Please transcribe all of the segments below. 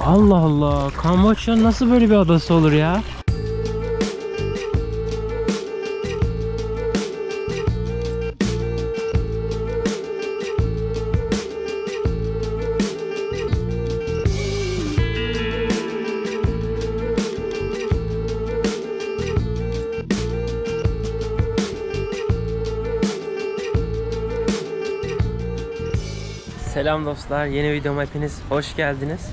Allah Allah. Kamboçya nasıl böyle bir adası olur ya? Selam dostlar, yeni videoma hepiniz hoş geldiniz.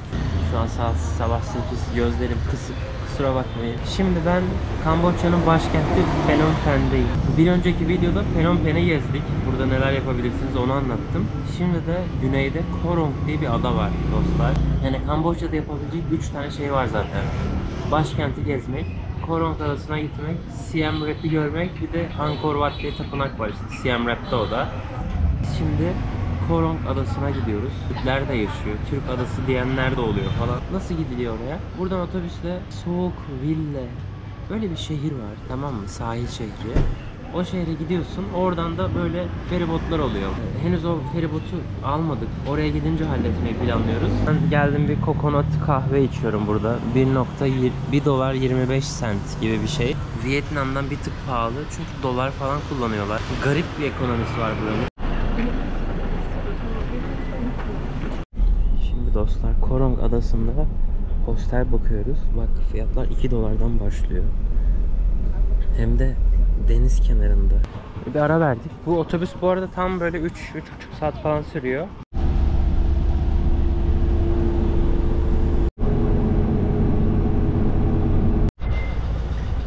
Şu an saat sabah 8, gözlerim kısık, kusura bakmayın. Şimdi ben Kamboçya'nın başkenti Phnom Penh'deyim. Bir önceki videoda Phnom Penh'i gezdik. Burada neler yapabilirsiniz onu anlattım. Şimdi de güneyde Koh Rong diye bir ada var dostlar. Yani Kamboçya'da yapabilecek 3 tane şey var zaten. Başkenti gezmek, Koh Rong adasına gitmek, Siem Reap'i görmek, bir de Angkor Wat diye tapınak var işte Siem Reap'te o da. Şimdi Koh Rong adasına gidiyoruz. Türkler de yaşıyor. Türk adası diyenler de oluyor falan. Nasıl gidiliyor oraya? Buradan otobüsle Souk Ville, böyle bir şehir var, tamam mı? Sahil şehri. O şehre gidiyorsun. Oradan da böyle feribotlar oluyor. Henüz o feribotu almadık. Oraya gidince halletmeyi planlıyoruz. Ben geldim, bir kokonat kahve içiyorum burada. 1 dolar 25 cent gibi bir şey. Vietnam'dan bir tık pahalı. Çünkü dolar falan kullanıyorlar. Garip bir ekonomisi var buranın. Dostlar, Koh Rong adasında hostel bakıyoruz. Bak, fiyatlar 2 dolardan başlıyor. Hem de deniz kenarında. Bir ara verdik. Bu otobüs bu arada tam böyle 3-3,5 saat falan sürüyor.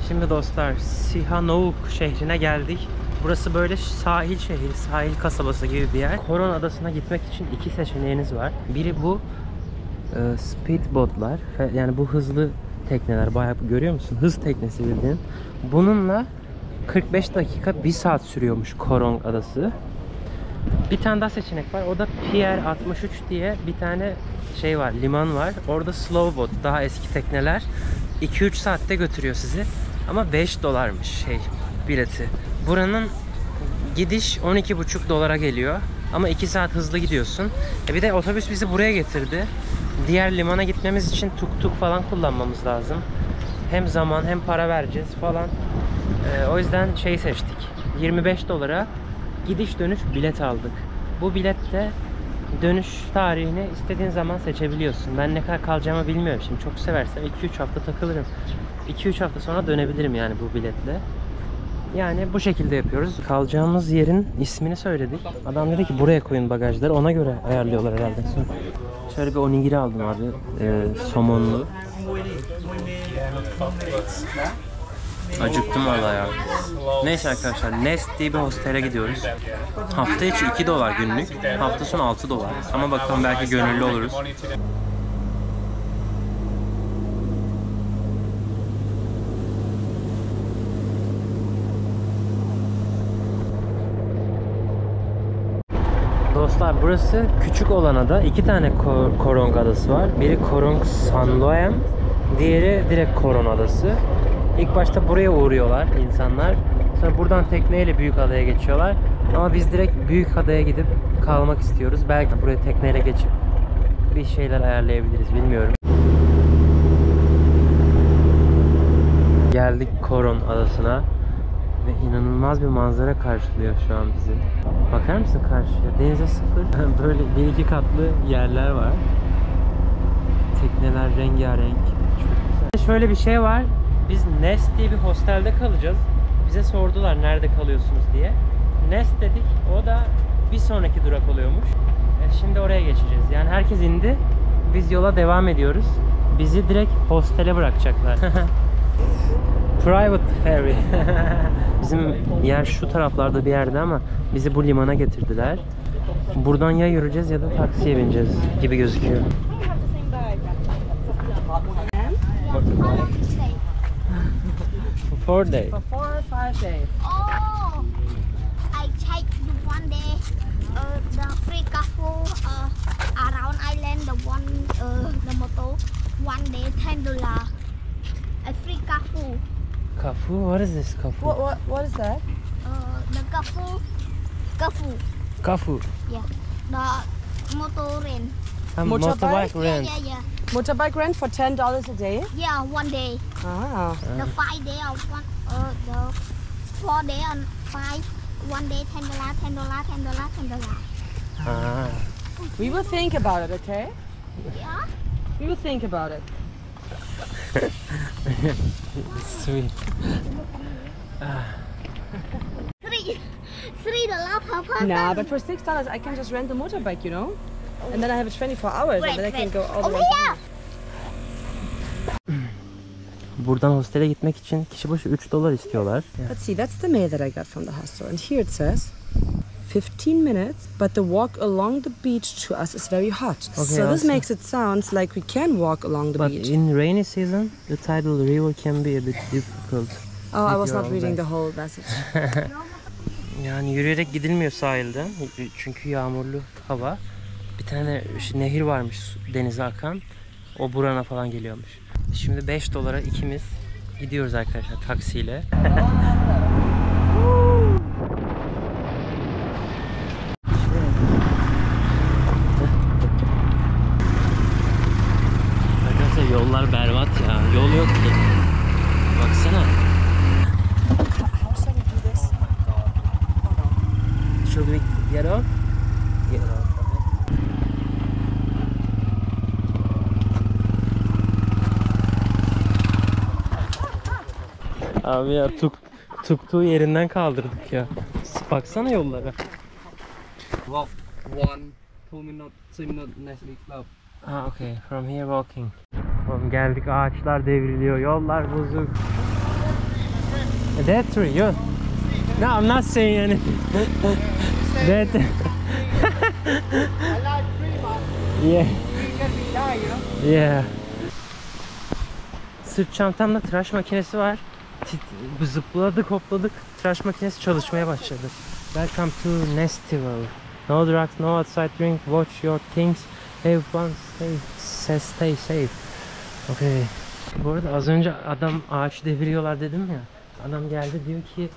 Şimdi dostlar, Sihanouk şehrine geldik. Burası böyle sahil şehri, sahil kasabası gibi bir yer. Koh Rong adasına gitmek için 2 seçeneğiniz var. Biri bu speedboatlar, yani bu hızlı tekneler, bayağı görüyor musun? Hız teknesi bildiğin. Bununla 45 dakika 1 saat sürüyormuş Koh Rong adası. Bir tane daha seçenek var. O da Pier 63 diye bir tane şey var, liman var. Orada slow boat, daha eski tekneler. 2-3 saatte götürüyor sizi. Ama 5 dolarmış bileti. Buranın gidiş 12,5 dolara geliyor. Ama 2 saat hızlı gidiyorsun. Bir de otobüs bizi buraya getirdi. Diğer limana gitmemiz için tuk tuk falan kullanmamız lazım. Hem zaman hem para vereceğiz falan. O yüzden şey seçtik. 25 dolara gidiş dönüş bilet aldık. Bu bilette dönüş tarihini istediğin zaman seçebiliyorsun. Ben ne kadar kalacağımı bilmiyorum. Şimdi çok seversem 2-3 hafta takılırım. 2-3 hafta sonra dönebilirim yani bu biletle. Yani bu şekilde yapıyoruz. Kalacağımız yerin ismini söyledik. Adam dedi ki buraya koyun bagajları. Ona göre ayarlıyorlar herhalde. Şöyle bir onigiri aldım abi. Somonlu. Acıktım valla ya. Neyse arkadaşlar, Nest diye bir hostele gidiyoruz. Hafta içi 2 dolar günlük. Hafta sonu 6 dolar. Ama bakalım, belki gönüllü oluruz. Dostlar, burası küçük olan ada. 2 tane Koh Rong adası var. Biri Koh Rong San Loem, diğeri direkt Koh Rong adası. İlk başta buraya uğruyorlar insanlar. Sonra buradan tekneyle büyük adaya geçiyorlar. Ama biz direkt büyük adaya gidip kalmak istiyoruz. Belki buraya tekneyle geçip bir şeyler ayarlayabiliriz, bilmiyorum. Geldik Koh Rong adasına. Ve inanılmaz bir manzara karşılıyor şu an bizi. Bakar mısın karşıya? Denize sıfır. Böyle 1-2 katlı yerler var. Tekneler rengarenk. Çok güzel. Şöyle bir şey var. Biz Nest diye bir hostelde kalacağız. Bize sordular nerede kalıyorsunuz diye. Nest dedik. O da bir sonraki durak oluyormuş. Şimdi oraya geçeceğiz. Yani herkes indi. Biz yola devam ediyoruz. Bizi direkt hostele bırakacaklar. Private ferry. Bizim yer şu taraflarda bir yerde ama bizi bu limana getirdiler. Buradan ya yürüyeceğiz ya da taksiye bineceğiz gibi gözüküyor. For 4 days. For 4 or 5 days. Oh, I take the one day the free carpool around island, the motor one day $10. A free carpool. Kafu? What is this kafu? What is that? The carpool. Kafu. Yeah. The motor rent. Motorbike rent. Yeah. Motorbike rent for $10 a day? Yeah, one day. Ah. The 5 day of one, the 4 day on 5. One day $10, $10, $10, $10. Ha. We will think about it, okay? Yeah. We will think about it. Sweet. $3 per person. Nah, but for $6 I can just rent the motorbike, you know? And then I have it 24 hours and then I can go all the Over way. here. Buradan hostele gitmek için kişi başı $3 istiyorlar. Let's see, that's the mail that I got from the hostel. And here it says 15 minutes, but the walk along the beach to us is very hot. So this awesome. makes it sounds like we can walk along the But beach. in rainy season, the tidal river can be a bit difficult. Oh, I was you're not all reading back. the whole message. Yani yürüyerek gidilmiyor sahilden. Çünkü yağmurlu hava. Bir tane nehir varmış denize akan. O burana falan geliyormuş. Şimdi $5 ikimiz gidiyoruz arkadaşlar taksiyle. Arkadaşlar yollar berbat ya. Yol yok ki. Baksana. Should we get off? Get off. Abi ya tuktuğu yerinden kaldırdık ya. Baksana yollara. Walk 2 minutes, 3 minutes next club. Ah, okay. From here walking. Oğlum geldik, ağaçlar devriliyor, yollar bozuk. That tree, yo. No, I'm not saying anything. That. Yeah. Yeah. Sırt çantamda tıraş makinesi var. Zıpladık hopladık, tıraş makinesi çalışmaya başladı. Welcome to Nestival. No drugs, no outside drink, watch your things, have fun, stay safe. Okay. Bu arada az önce adam ağaç deviriyorlar dedim ya. Adam geldi diyor ki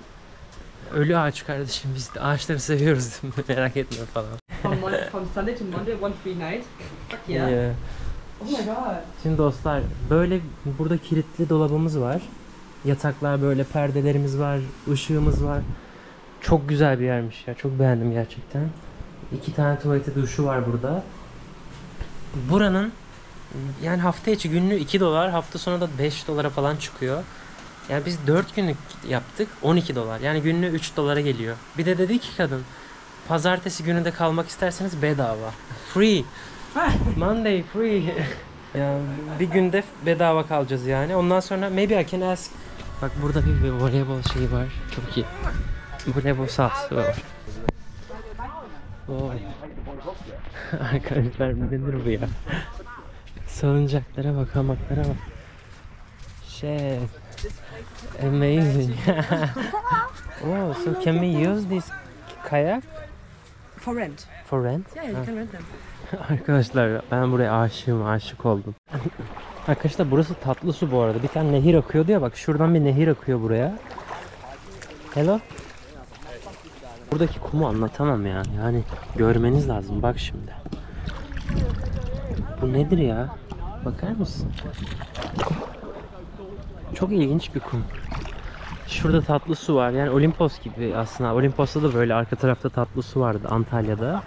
ölü ağaç kardeşim, biz de ağaçları seviyoruz merak etme falan. From Sunday to Monday, one free night. Fuck yeah. Yeah. Oh my god. Şimdi dostlar böyle burada kilitli dolabımız var. Yataklar böyle, perdelerimiz var, ışığımız var. Çok güzel bir yermiş ya. Çok beğendim gerçekten. 2 tane tuvaleti, duşu var burada. Buranın yani hafta içi günlüğü $2, hafta sonu da $5 falan çıkıyor. Yani biz 4 günlük yaptık, $12. Yani günlüğü $3 geliyor. Bir de dedi ki kadın, pazartesi günü de kalmak isterseniz bedava. Free. Monday free. Yani bir günde bedava kalacağız yani. Ondan sonra maybe I can ask. Bak burada bir voleybol şeyi var. Çok iyi. Voleybol sahası var. Vay. Arkadaşlar nedir bu ya? Salıncaklara bak, hamaklara bak. Shit. Amazing. Oh, so can we use this kayak For rent. for rent? Yeah, you can rent them. Arkadaşlar ben buraya aşık oldum. Arkadaşlar burası tatlı su bu arada. Bir tane nehir akıyordu ya, bak şuradan bir nehir akıyor buraya. Hello. Buradaki kumu anlatamam ya. Yani görmeniz lazım. Bak şimdi. Bu nedir ya? Bakar mısın? Çok ilginç bir kum. Şurada tatlı su var. Yani Olimpos gibi aslında. Olimpos'ta da böyle arka tarafta tatlı su vardı Antalya'da.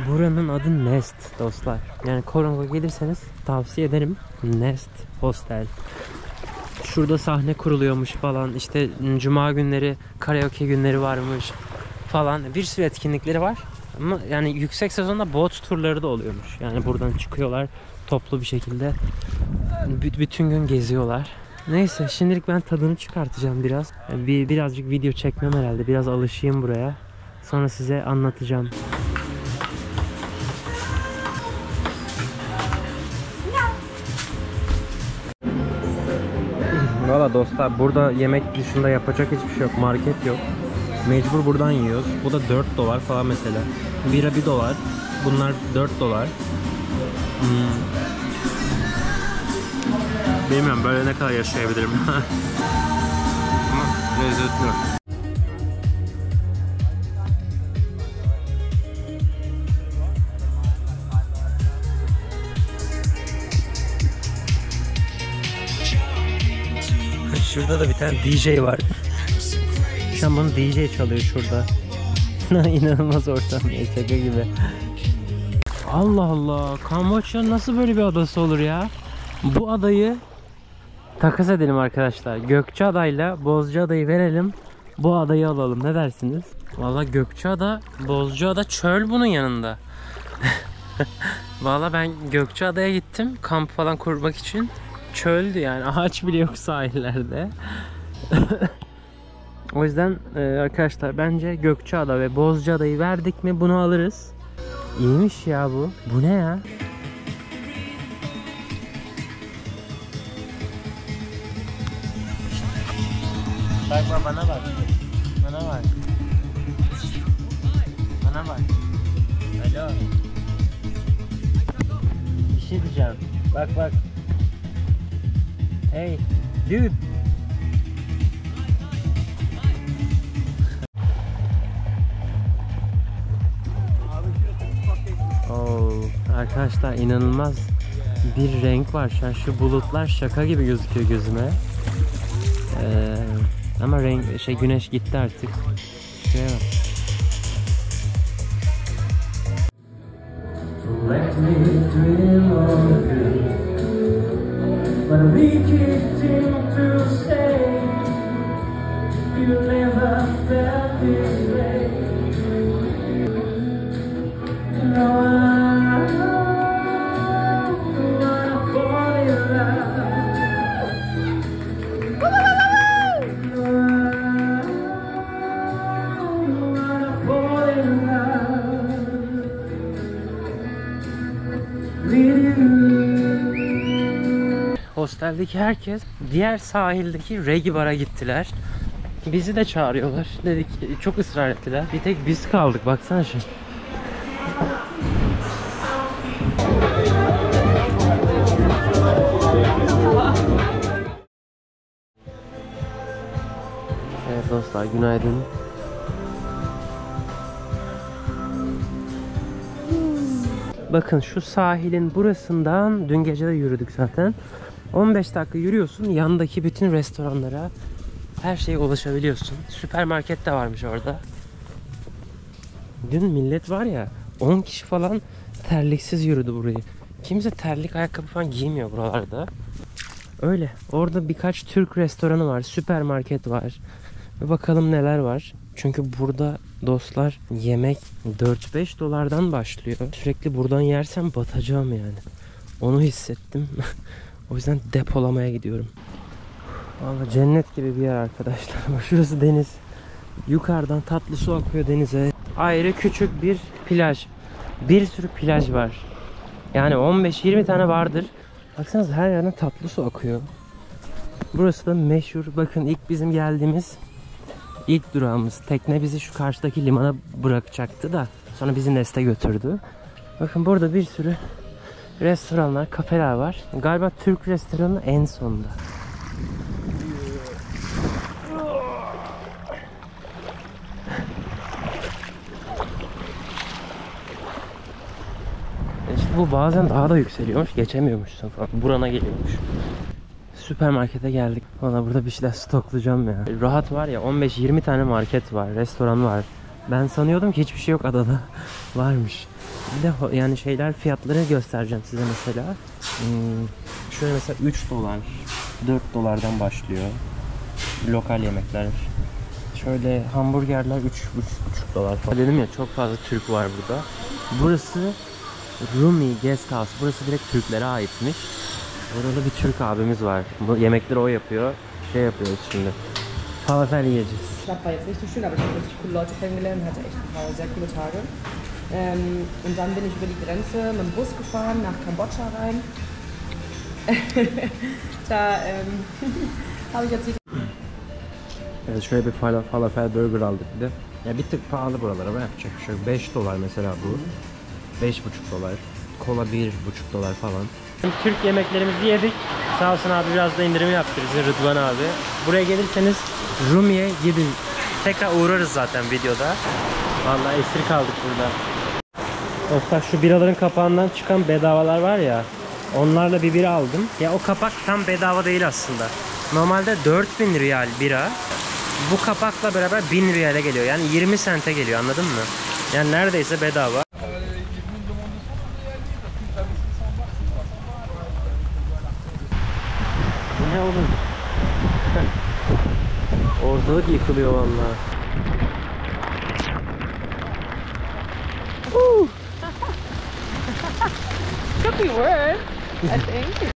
Buranın adı Nest dostlar. Yani Korongo gelirseniz tavsiye ederim. Nest Hostel. Şurada sahne kuruluyormuş falan. İşte cuma günleri karaoke günleri varmış falan. Bir sürü etkinlikleri var. Ama yani yüksek sezonda bot turları da oluyormuş. Yani buradan çıkıyorlar toplu bir şekilde. Bütün gün geziyorlar. Neyse şimdilik ben tadını çıkartacağım biraz. Birazcık video çekmem herhalde. Biraz alışayım buraya. Sonra size anlatacağım. Valla dostlar burada yemek dışında yapacak hiçbir şey yok. Market yok. Mecbur buradan yiyoruz. Bu da $4 falan mesela. Bira $1. Bunlar $4. Bilmiyorum böyle ne kadar yaşayabilirim. Ama lezzetli. Şurada da bir tane DJ var. Şu an bunu DJ çalıyor şurada. İnanılmaz ortam ya, şaka gibi. Allah Allah, Kamboçya nasıl böyle bir adası olur ya? Bu adayı takas edelim arkadaşlar. Gökçeada'yla Bozcaada'yı verelim. Bu adayı alalım, ne dersiniz? Vallahi Gökçeada, Bozcaada çöl bunun yanında. Vallahi ben Gökçeada'ya gittim kamp falan kurmak için. Çöldü yani, ağaç bile yok sahillerde. O yüzden arkadaşlar bence Gökçeada ve Bozcaada'yı verdik mi bunu alırız. İyiymiş ya bu. Bu ne ya? Bak bana bak. Bana bak. Bana bak. Alo. Bir şey diyeceğim. Bak bak. Hey dude. Oo, arkadaşlar inanılmaz bir renk var şu an. Şu bulutlar şaka gibi gözüküyor gözüme. Ama renk güneş gitti artık. Şuraya bak. Let me dream of you. When we kicked into stay, you never felt this way. No, I wanna fall in love. No, I wanna fall in love with you. Hosteldeki herkes diğer sahildeki Reggae Bar'a gittiler. Bizi de çağırıyorlar. Dedik, çok ısrar ettiler. Bir tek biz kaldık, baksana şu. Evet dostlar, günaydın. Bakın şu sahilin burasından dün gece de yürüdük zaten. 15 dakika yürüyorsun, yandaki bütün restoranlara, her şeye ulaşabiliyorsun. Süpermarket de varmış orada. Dün millet var ya, 10 kişi falan terliksiz yürüdü burayı. Kimse terlik ayakkabı falan giymiyor buralarda. Öyle. Orada birkaç Türk restoranı var, süpermarket var. Ve bakalım neler var. Çünkü burada dostlar yemek 4-5 dolardan başlıyor. Sürekli buradan yersem batacağım yani. Onu hissettim. O yüzden depolamaya gidiyorum. Vallahi cennet gibi bir yer arkadaşlar. Şurası deniz. Yukarıdan tatlı su akıyor denize. Ayrı küçük bir plaj. Bir sürü plaj var. Yani 15-20 tane vardır. Baksanıza her yerden tatlı su akıyor. Burası da meşhur. Bakın ilk bizim geldiğimiz ilk durağımız. Tekne bizi şu karşıdaki limana bırakacaktı da sonra bizi Nest'e götürdü. Bakın burada bir sürü restoranlar, kafeler var. Galiba Türk restoranı en sonunda. İşte bu bazen daha da yükseliyormuş, geçemiyormuşsun falan. Burana geliyormuş. Süpermarkete geldik. Valla burada bir şeyler stoklayacağım ya. Rahat var ya, 15-20 tane market var, restoran var. Ben sanıyordum ki hiçbir şey yok adada. Varmış. Bir de yani şeyler, fiyatları göstereceğim size mesela. Şöyle mesela 3 dolar, 4 dolardan başlıyor. Lokal yemekler. Şöyle hamburgerler 3,5 dolar falan. Dedim ya, çok fazla Türk var burada. Burası Rumi Guest House. Burası direkt Türklere aitmiş. Burada bir Türk abimiz var. Bu yemekleri o yapıyor. Şey yapıyoruz şimdi. Falafel yiyeceğiz. Das war jetzt nicht so schön, aber ich habe richtig coole Leute kennengelernt, hatte echt ein paar sehr coole Tage. Und dann bin ich über die Grenze mit dem Bus gefahren nach Kambodscha rein. Da habe ich jetzt die... Evet, şöyle bir falafel burger aldık bir de. Ya bir tık pahalı buralara ama yapacak bir şey yok. 5 dolar mesela bu. 5,5 dolar. Kola 1,5 dolar falan. Türk yemeklerimizi yedik. Sağ olsun abi, biraz da indirim yaptı bize Rıdvan abi. Buraya gelirseniz Rumi'ye gidin. Tekrar uğrarız zaten videoda. Vallahi esir kaldık burada. Dostlar, şu biraların kapağından çıkan bedavalar var ya, onlarla bir bira aldım. Ya o kapak tam bedava değil aslında. Normalde 4000 riyal bira. Bu kapakla beraber 1000 riyale geliyor. Yani 20 sente geliyor, anladın mı? Yani neredeyse bedava. Bu ne oğlum? Ortalık yıkılıyor vallahi. Could be worse, I think.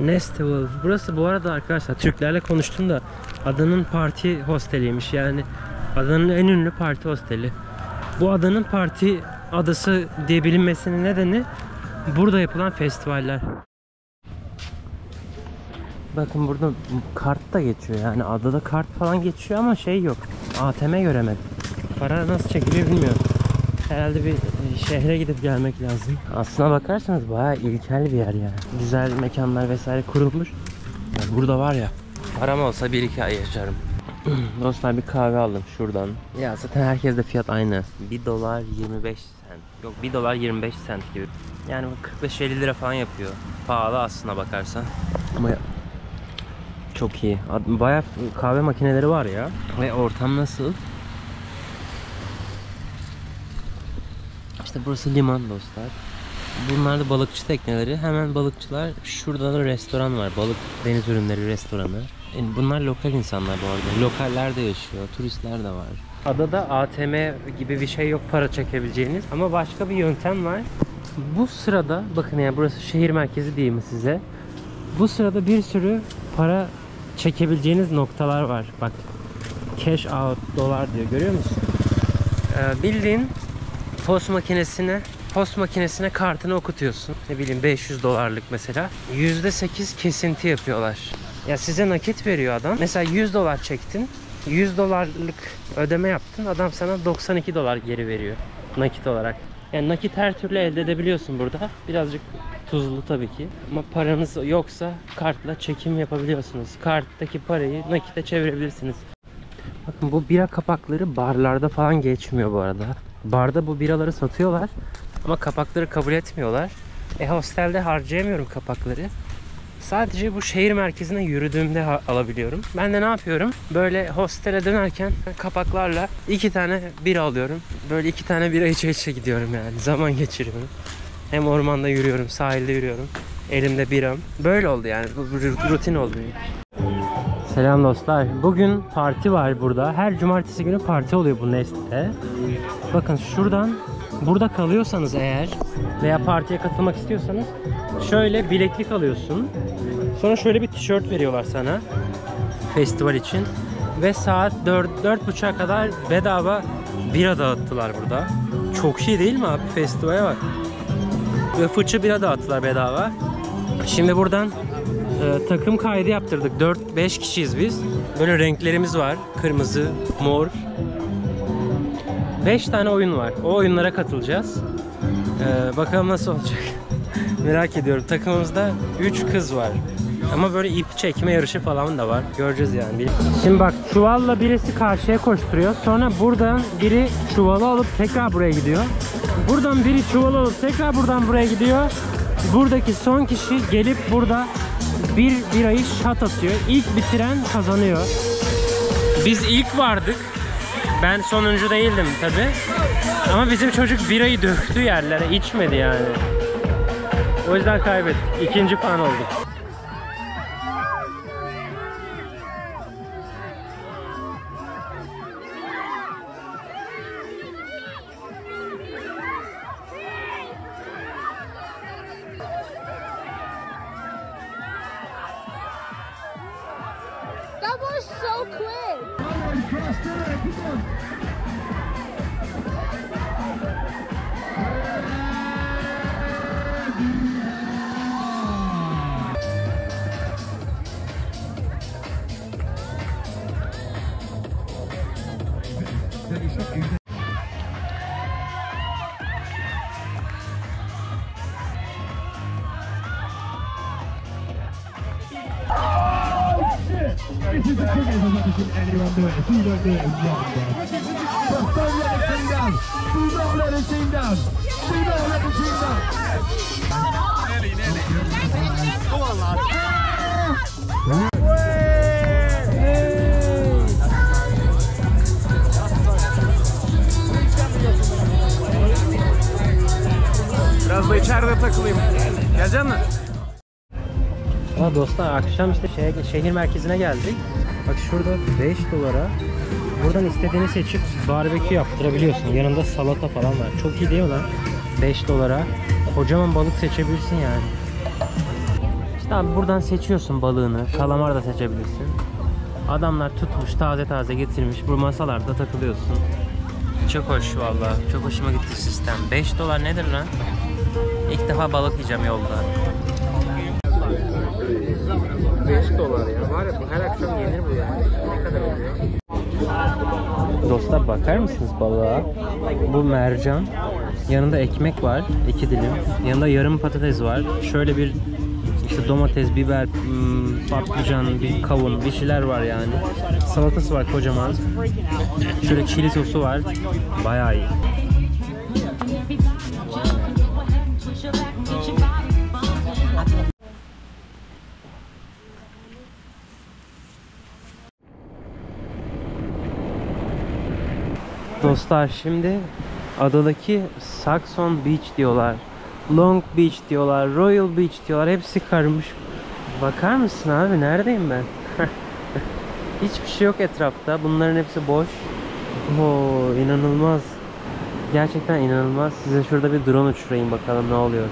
Nestival. Burası bu arada arkadaşlar Türklerle konuştum da adanın parti hosteliymiş. Yani adanın en ünlü parti hosteli. Bu adanın parti adası diye bilinmesinin nedeni burada yapılan festivaller. Bakın burada kart da geçiyor, yani adada kart falan geçiyor ama şey yok. ATM göremedim. Para nasıl çekiliyor bilmiyorum. Herhalde bir şehre gidip gelmek lazım. Aslına bakarsanız bayağı ilkel bir yer yani. Güzel mekanlar vesaire kurulmuş. Yani burada var ya, param olsa 1-2 ay yaşarım. Dostlar bir kahve aldım şuradan. Ya zaten herkeste fiyat aynı. 1 dolar 25 sent. Yok 1 dolar 25 sent gibi. Yani bu 45-50 lira falan yapıyor. Pahalı aslına bakarsan. Ama çok iyi. Bayağı kahve makineleri var ya. Ve ortam nasıl? İşte burası liman dostlar. Bunlar da balıkçı tekneleri. Hemen balıkçılar. Şurada da restoran var. Balık deniz ürünleri restoranı. Yani bunlar lokal insanlar bu arada. Lokaller de yaşıyor. Turistler de var. Adada ATM gibi bir şey yok para çekebileceğiniz. Ama başka bir yöntem var. Bu sırada bakın, yani burası şehir merkezi değil mi size? Bu sırada bir sürü para çekebileceğiniz noktalar var. Bak, cash out dolar diyor, görüyor musun? Bildiğin post makinesine kartını okutuyorsun. Ne bileyim 500 dolarlık mesela. %8 kesinti yapıyorlar. Ya size nakit veriyor adam. Mesela 100 dolar çektin. 100 dolarlık ödeme yaptın. Adam sana 92 dolar geri veriyor nakit olarak. Yani nakit her türlü elde edebiliyorsun burada. Birazcık tuzlu tabii ki. Ama paranız yoksa kartla çekim yapabiliyorsunuz. Karttaki parayı nakite çevirebilirsiniz. Bakın bu bira kapakları barlarda falan geçmiyor bu arada. Barda bu biraları satıyorlar ama kapakları kabul etmiyorlar. Hostelde harcayamıyorum kapakları. Sadece bu şehir merkezine yürüdüğümde alabiliyorum. Ben de ne yapıyorum? Böyle hostele dönerken kapaklarla 2 tane bira alıyorum. Böyle 2 tane bira içe gidiyorum yani. Zaman geçiriyorum. Hem ormanda yürüyorum, sahilde yürüyorum. Elimde biram. Böyle oldu yani. Bu rutin oldu. Selam dostlar. Bugün parti var burada. Her cumartesi günü parti oluyor bu Nest'te. Bakın şuradan, burada kalıyorsanız eğer veya partiye katılmak istiyorsanız şöyle bileklik alıyorsun. Sonra şöyle bir tişört veriyorlar sana festival için. Ve saat 4-4.30'a kadar bedava bira dağıttılar burada. Çok iyi değil mi abi? Festivale bak. Ve fıçı bira dağıttılar bedava. Şimdi buradan takım kaydı yaptırdık. 4-5 kişiyiz biz. Böyle renklerimiz var. Kırmızı, mor. 5 tane oyun var. O oyunlara katılacağız. Bakalım nasıl olacak. Merak ediyorum. Takımımızda 3 kız var. Ama böyle ip çekme yarışı falan da var. Göreceğiz yani. Şimdi bak, çuvalla birisi karşıya koşturuyor. Sonra buradan biri çuvalı alıp tekrar buraya gidiyor. Buradan biri çuvalı alıp tekrar buradan buraya gidiyor. Buradaki son kişi gelip burada bir birayı shot atıyor. İlk bitiren kazanıyor. Biz ilk vardık. Ben sonuncu değildim tabi. Ama bizim çocuk birayı döktü yerlere. İçmedi yani. O yüzden kaybettik. İkinci falan olduk. That was so quick. This is the quickest I've ever seen anyone do it. If you don't do it, it's wrong, bro. But don't let the team down. Do not let the team down. Do not let the team down. Nearly. Come on, lad. Biraz da içeride takılayım. Gelecek misin? Ama dostlar akşam işte şehir merkezine geldik. Bak şurada 5 dolara buradan istediğini seçip barbekü yaptırabiliyorsun. Yanında salata falan var. Çok iyi değil mi lan? 5 dolara kocaman balık seçebilirsin yani. İşte abi buradan seçiyorsun balığını. Kalamar da seçebilirsin. Adamlar tutmuş taze taze getirmiş. Bu masalarda takılıyorsun. Çok hoş valla. Çok hoşuma gitti sistem. 5 dolar nedir lan? İlk defa balık yiyeceğim yolda. 5 dolar ya. Var ya bu her akşam yenir bu ya. Ne kadar oluyor? Dostlar bakar mısınız balığa? Bu mercan. Yanında ekmek var. 2 dilim. Yanında yarım patates var. Şöyle bir işte domates, biber, patlıcan, bir kavun, bir şeyler var yani. Salatası var kocaman. Şöyle çili sosu var. Bayağı iyi. Dostlar şimdi adadaki Saxon Beach diyorlar. Long Beach diyorlar. Royal Beach diyorlar. Hepsi karmış. Bakar mısın abi? Neredeyim ben? Hiçbir şey yok etrafta. Bunların hepsi boş. Oo, inanılmaz. Gerçekten inanılmaz. Size şurada bir drone uçurayım bakalım ne oluyor.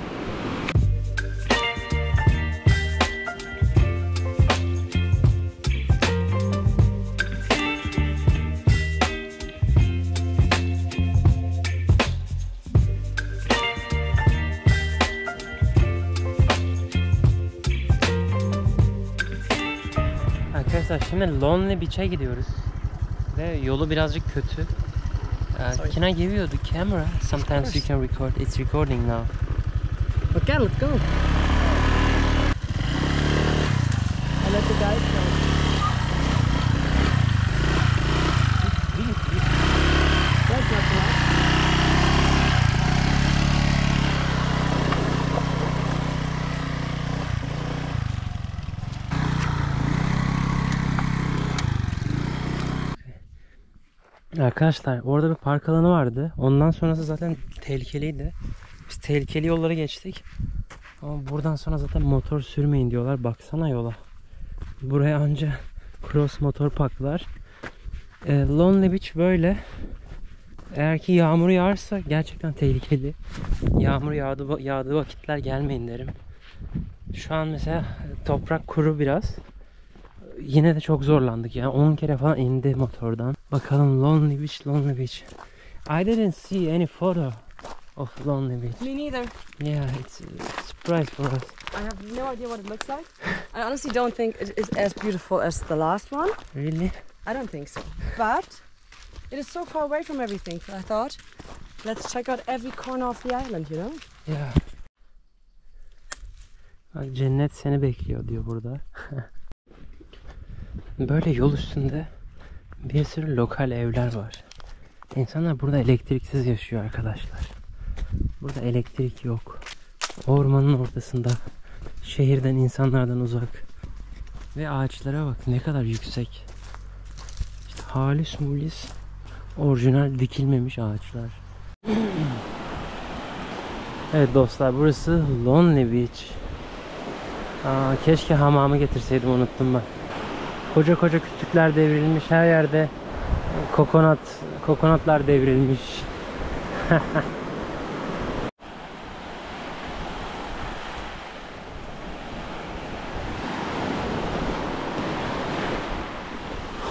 Arkadaşlar şimdi Lonely Beach'e gidiyoruz ve yolu birazcık kötü. Can I give you the camera? Sometimes you can record. It's recording now. Okay, let's go. I let the guys go. That's not too much. Arkadaşlar orada bir park alanı vardı. Ondan sonrası zaten tehlikeliydi. Biz tehlikeli yollara geçtik. Ama buradan sonra zaten motor sürmeyin diyorlar. Baksana yola. Buraya anca cross motor parklar. Lonely Beach böyle. Eğer ki yağmur yağarsa gerçekten tehlikeli. Yağmur yağdığı vakitler gelmeyin derim. Şu an mesela toprak kuru biraz. Yine de çok zorlandık ya. 10 kere falan indi motordan. Bakalım Lonely Beach, Lonely Beach. I didn't see any photo of Lonely Beach. Me neither. Yeah, it's a surprise for us. I have no idea what it looks like. I honestly don't think it is as beautiful as the last one. Really? I don't think so. But it is so far away from everything. So I thought, let's check out every corner of the island, you know? Yeah. Bak, cennet seni bekliyor diyor burada. Böyle yol üstünde bir sürü lokal evler var. İnsanlar burada elektriksiz yaşıyor arkadaşlar. Burada elektrik yok. Ormanın ortasında. Şehirden, insanlardan uzak. Ve ağaçlara bak ne kadar yüksek. İşte halis mulis orijinal dikilmemiş ağaçlar. Evet dostlar, burası Lonely Beach. Keşke hamamı getirseydim, unuttum ben. Koca koca kütükler devrilmiş, her yerde kokonatlar devrilmiş.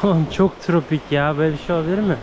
Oğlum çok tropik ya, böyle bir şey olabilir mi?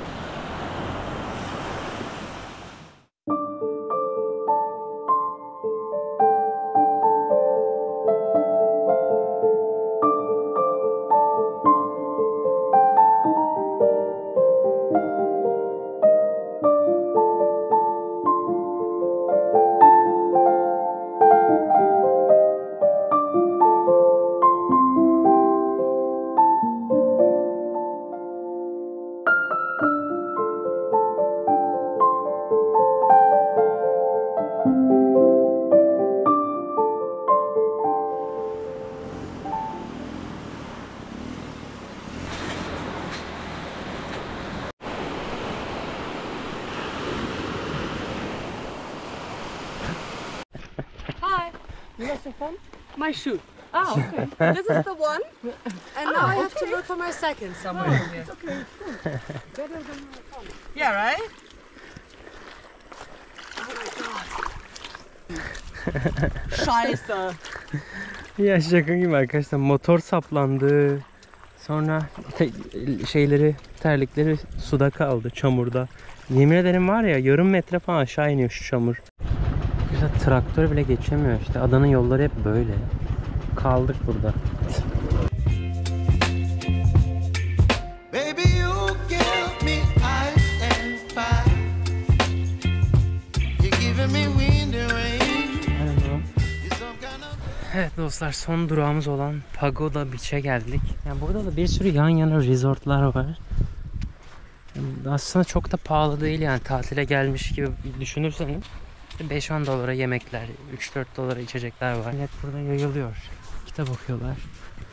You lost your phone? My shoe. Ah, okay. This is the one, and now I have to look for my second somewhere in here. Okay, cool. Better than my phone. Yeah, right? Scheiße. Ya şaka gibi arkadaşlar, motor saplandı. Sonra terlikleri suda kaldı, çamurda. Yemin ederim var ya, yarım metre falan aşağı iniyor şu çamur. Güzel, traktör bile geçemiyor işte. Adanın yolları hep böyle. Kaldık burada. Baby, you give me ice and fire. You're giving me wind and rain. You're some kind of... Evet dostlar, son durağımız olan Pagoda Beach'e geldik. Yani burada da bir sürü yan yana resortlar var. Yani aslında çok da pahalı değil yani, tatile gelmiş gibi düşünürseniz. 5-10 dolara yemekler, 3-4 dolara içecekler var. Millet burada yayılıyor. Kitap okuyorlar.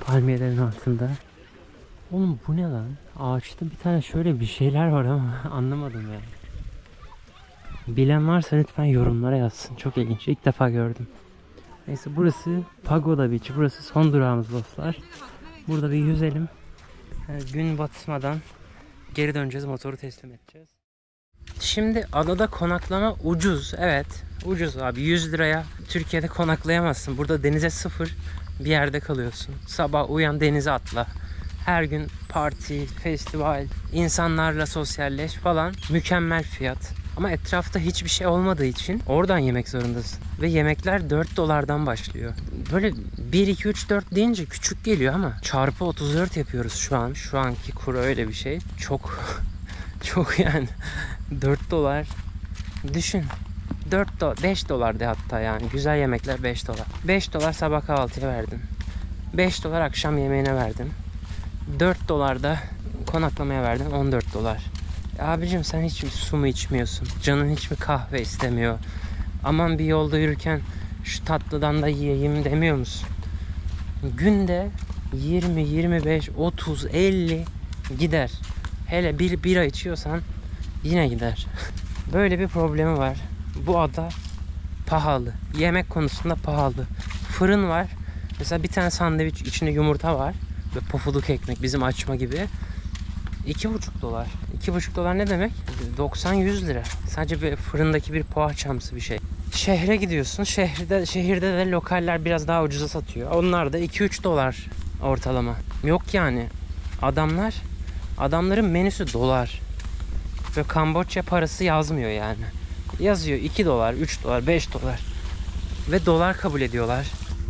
Palmiyelerin altında. Oğlum bu ne lan? Ağaçta bir tane şöyle bir şeyler var ama anlamadım yani. Bilen varsa lütfen yorumlara yazsın. Çok ilginç. İlk defa gördüm. Neyse, burası Pagoda Beach. Burası son durağımız dostlar. Burada bir yüzelim. Yani gün batmadan geri döneceğiz. Motoru teslim edeceğiz. Şimdi adada konaklama ucuz. Evet. Ucuz abi. 100 liraya Türkiye'de konaklayamazsın. Burada denize sıfır bir yerde kalıyorsun. Sabah uyan, denize atla. Her gün parti, festival, insanlarla sosyalleş falan. Mükemmel fiyat. Ama etrafta hiçbir şey olmadığı için oradan yemek zorundasın. Ve yemekler 4 dolardan başlıyor. Böyle 1, 2, 3, 4 deyince küçük geliyor ama çarpı 34 yapıyoruz şu an. Şu anki kuru öyle bir şey. Çok yani 4 dolar. Düşün. 5 dolar de hatta yani. Güzel yemekler 5 dolar. 5 dolar sabah kahvaltıya verdin. 5 dolar akşam yemeğine verdin. 4 dolar da konaklamaya verdin. 14 dolar. Abicim sen hiç su mu içmiyorsun? Canın hiç mi kahve istemiyor? Aman bir yolda yürürken şu tatlıdan da yiyeyim demiyor musun? Günde 20, 25, 30, 50 gider. Hele bir bira içiyorsan yine gider. Böyle bir problemi var. Bu ada pahalı. Yemek konusunda pahalı. Fırın var. Mesela bir tane sandviç, içinde yumurta var. Ve pofuduk ekmek, bizim açma gibi. 2,5 dolar. 2,5 dolar ne demek? 90-100 lira. Sadece bir fırındaki bir poğaçamsı bir şey. Şehre gidiyorsun. Şehirde de lokaller biraz daha ucuza satıyor. Onlar da 2-3 dolar ortalama. Yok yani. Adamların menüsü dolar. Ve Kamboçya parası yazmıyor yani. Yazıyor 2 dolar, 3 dolar, 5 dolar. Ve dolar kabul ediyorlar.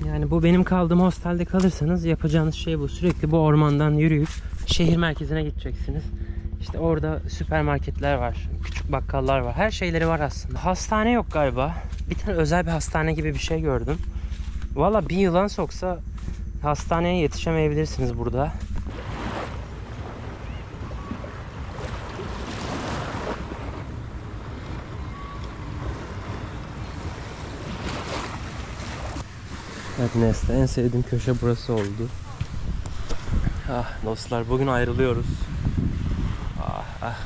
Yani bu benim kaldığım hostelde kalırsanız yapacağınız şey bu. Sürekli bu ormandan yürüyüp şehir merkezine gideceksiniz. İşte orada süpermarketler var, küçük bakkallar var. Her şeyleri var aslında. Hastane yok galiba. Bir tane özel bir hastane gibi bir şey gördüm. Valla bir yılan soksa hastaneye yetişemeyebilirsiniz burada. Evet Nesli, en sevdiğim köşe burası oldu. Ah dostlar, bugün ayrılıyoruz.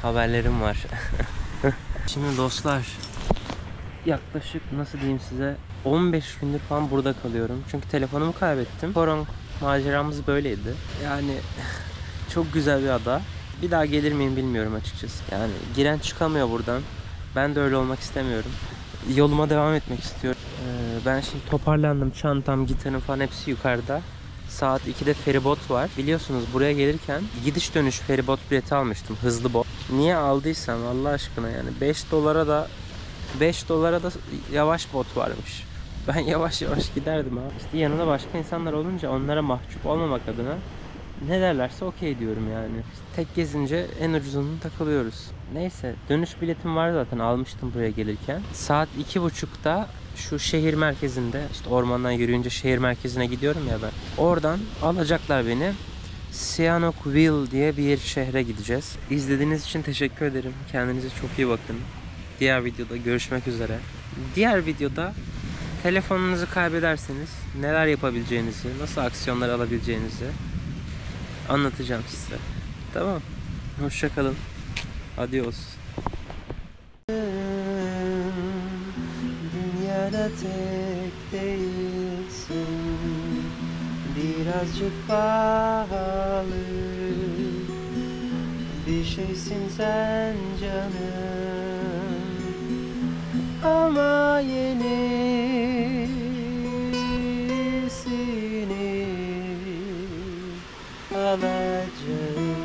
Haberlerim var. Şimdi dostlar, yaklaşık nasıl diyeyim size, 15 gündür falan burada kalıyorum. Çünkü telefonumu kaybettim. Koron maceramız böyleydi. Yani çok güzel bir ada. Bir daha gelir miyim bilmiyorum açıkçası. Yani giren çıkamıyor buradan. Ben de öyle olmak istemiyorum. Yoluma devam etmek istiyorum. Ben şimdi toparlandım. Çantam, gitarım falan hepsi yukarıda. Saat 2'de feribot var. Biliyorsunuz buraya gelirken gidiş dönüş feribot bileti almıştım. Hızlı bot. Niye aldıysam Allah aşkına yani 5 dolara da yavaş bot varmış. Ben yavaş yavaş giderdim abi. İşte yanında başka insanlar olunca onlara mahcup olmamak adına ne derlerse okey diyorum yani. İşte tek gezince en ucuzunu takılıyoruz. Neyse, dönüş biletim var zaten, almıştım buraya gelirken. Saat 2.30'da şu şehir merkezinde, işte ormandan yürüyünce şehir merkezine gidiyorum ya ben. Oradan alacaklar beni. Sihanoukville diye bir şehre gideceğiz. İzlediğiniz için teşekkür ederim. Kendinize çok iyi bakın. Diğer videoda görüşmek üzere. Diğer videoda telefonunuzu kaybederseniz neler yapabileceğinizi, nasıl aksiyonlar alabileceğinizi anlatacağım size. Tamam. Hoşça kalın. Adios. Dünyada tek değil. birazcık pahalı bir şeysin sen canım, ama yenisini alacağım.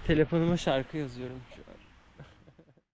Telefonuma şarkı yazıyorum.